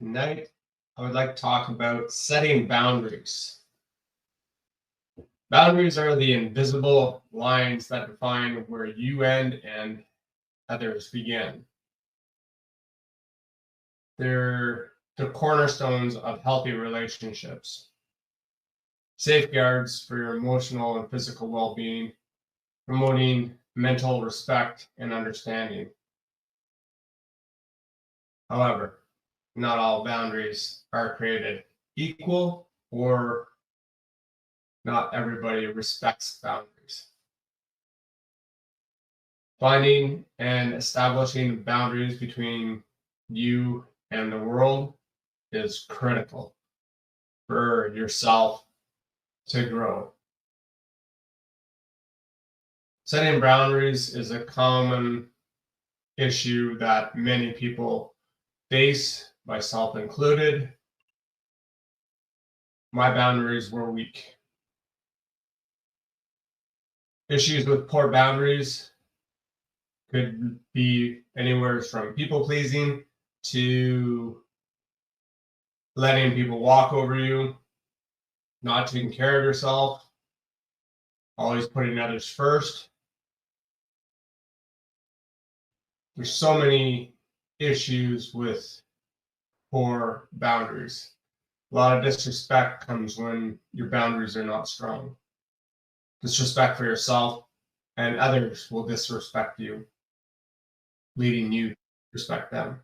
Tonight, I would like to talk about setting boundaries. Boundaries are the invisible lines that define where you end and others begin. They're the cornerstones of healthy relationships, safeguards for your emotional and physical well being, promoting mental respect and understanding. However, not all boundaries are created equal, or not everybody respects boundaries. Finding and establishing boundaries between you and the world is critical for yourself to grow. Setting boundaries is a common issue that many people face, myself included. My boundaries were weak. Issues with poor boundaries could be anywhere from people pleasing to letting people walk over you, not taking care of yourself, always putting others first. There's so many issues with poor boundaries. A lot of disrespect comes when your boundaries are not strong. Disrespect for yourself, and others will disrespect you, leading you to respect them.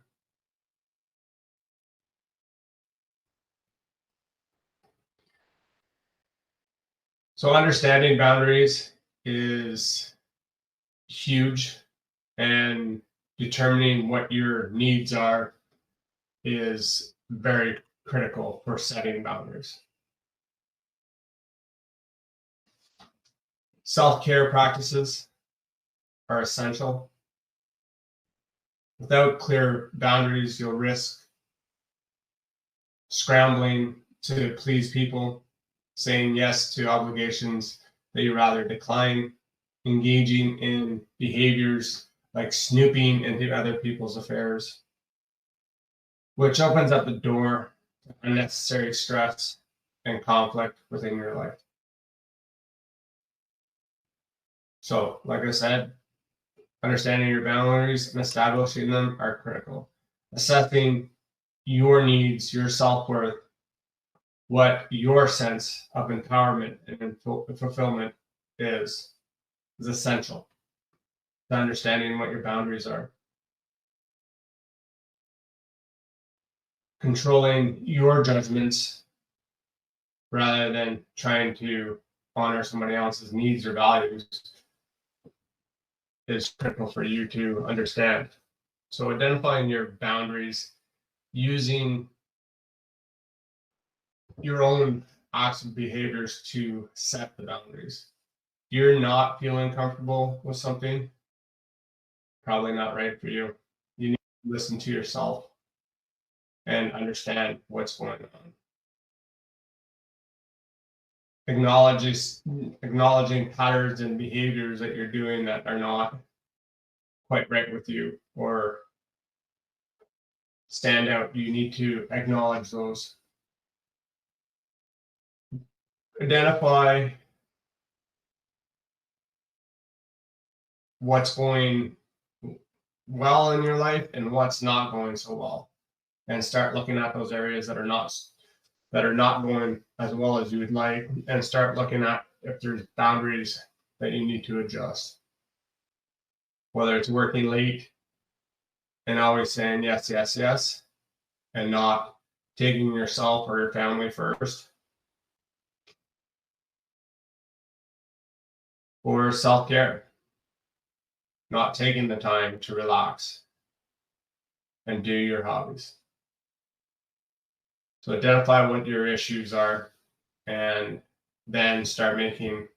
So understanding boundaries is huge, and determining what your needs are is very critical for setting boundaries. Self-care practices are essential. Without clear boundaries, you'll risk scrambling to please people, saying yes to obligations that you rather decline, engaging in behaviors like snooping into other people's affairs, which opens up the door to unnecessary stress and conflict within your life. So, like I said, understanding your boundaries and establishing them are critical. Assessing your needs, your self-worth, what your sense of empowerment and fulfillment is essential to understanding what your boundaries are. Controlling your judgments rather than trying to honor somebody else's needs or values is critical for you to understand. So identifying your boundaries using your own acts and behaviors to set the boundaries. You're not feeling comfortable with something, probably not right for you. You need to listen to yourself and understand what's going on. Acknowledging patterns and behaviors that you're doing that are not quite right with you or stand out. You need to acknowledge those. Identify what's going well in your life and what's not going so well, and start looking at those areas that are not going as well as you would like, and start looking at if there's boundaries that you need to adjust. Whether it's working late and always saying yes, yes, yes, and not taking yourself or your family first, or self-care, not taking the time to relax and do your hobbies. So identify what your issues are and then start making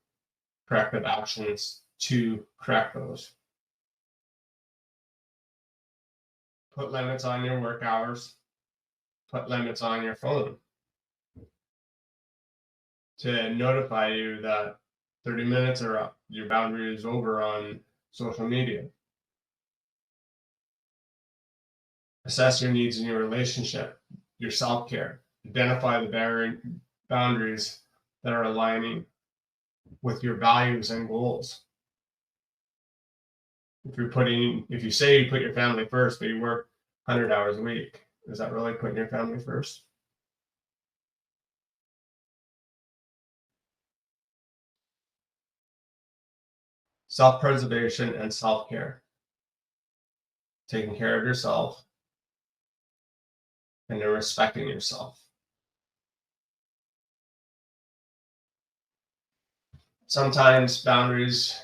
corrective actions to correct those. Put limits on your work hours. Put limits on your phone to notify you that 30 minutes are up. Your boundary is over on social media. Assess your needs in your relationship. your self-care. Identify the boundaries that are aligning with your values and goals. If you say you put your family first, but you work 100 hours a week, is that really putting your family first? Self-preservation and self-care. Taking care of yourself and then respecting yourself. Sometimes boundaries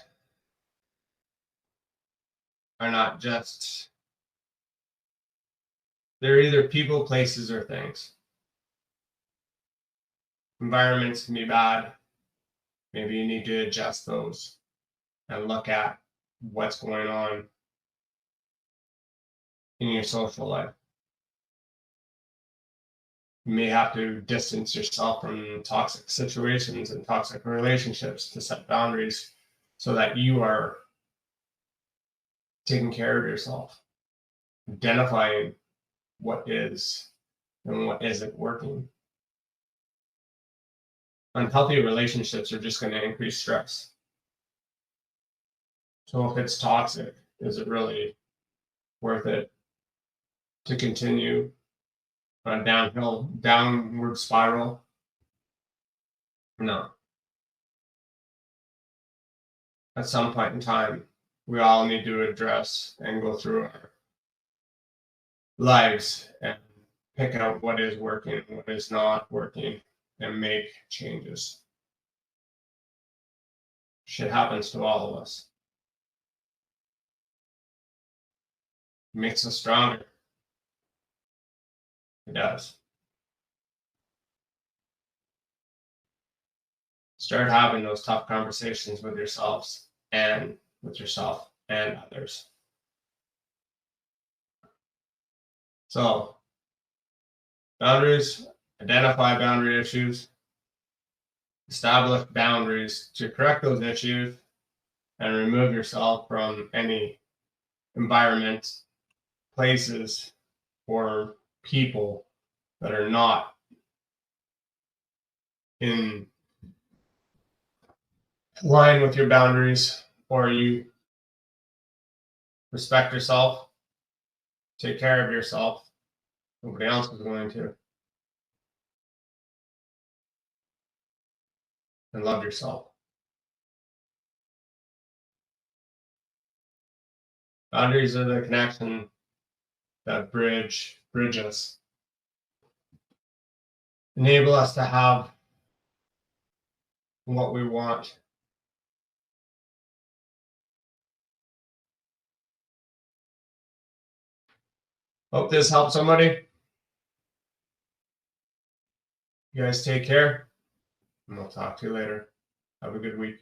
are not just, they're either people, places, or things. Environments can be bad. Maybe you need to adjust those and look at what's going on in your social life. You may have to distance yourself from toxic situations and toxic relationships to set boundaries so that you are taking care of yourself, identifying what is and what isn't working. Unhealthy relationships are just going to increase stress. So if it's toxic, is it really worth it to continue on a downward spiral? No. At some point in time, we all need to address and go through our lives and pick out what is working, what is not working, and make changes. Shit happens to all of us. It makes us stronger. It does. Start having those tough conversations with yourself and others. So, boundaries, identify boundary issues, establish boundaries to correct those issues, and remove yourself from any environments, places, or people that are not in line with your boundaries, or you respect yourself, take care of yourself. Nobody else is going to. And love yourself. Boundaries are the connection that bridge us, enable us to have what we want. Hope this helped somebody. You guys take care, and we'll talk to you later. Have a good week.